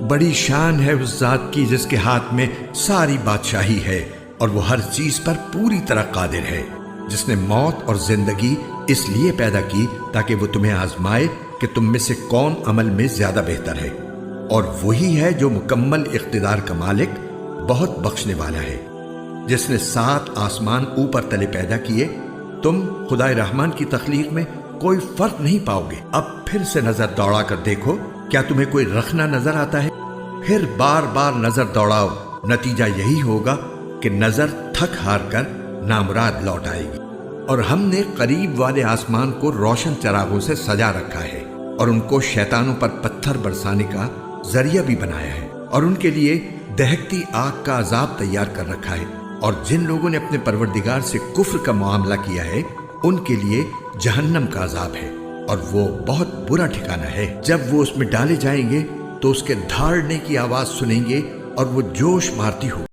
بڑی شان ہے اس ذات کی جس کے ہاتھ میں ساری بادشاہی ہے اور وہ ہر چیز پر پوری طرح قادر ہے، جس نے موت اور زندگی اس لیے پیدا کی تاکہ وہ تمہیں آزمائے کہ تم میں سے کون عمل میں زیادہ بہتر ہے، اور وہی ہے جو مکمل اقتدار کا مالک، بہت بخشنے والا ہے، جس نے 7 آسمان اوپر تلے پیدا کیے۔ تم خدائے رحمان کی تخلیق میں کوئی فرق نہیں پاؤ گے۔ اب پھر سے نظر دوڑا کر دیکھو، کیا تمہیں کوئی رخنہ نظر آتا ہے؟ پھر بار بار نظر دوڑاؤ، نتیجہ یہی ہوگا کہ نظر تھک ہار کر نامراد لوٹ آئے گی۔ اور ہم نے قریب والے آسمان کو روشن چراغوں سے سجا رکھا ہے اور ان کو شیطانوں پر پتھر برسانے کا ذریعہ بھی بنایا ہے، اور ان کے لیے دہکتی آگ کا عذاب تیار کر رکھا ہے۔ اور جن لوگوں نے اپنے پروردگار سے کفر کا معاملہ کیا ہے ان کے لیے جہنم کا عذاب ہے، اور وہ بہت برا ٹھکانہ ہے۔ جب وہ اس میں ڈالے جائیں گے تو اس کے دھاڑنے کی آواز سنیں گے اور وہ جوش مارتی ہو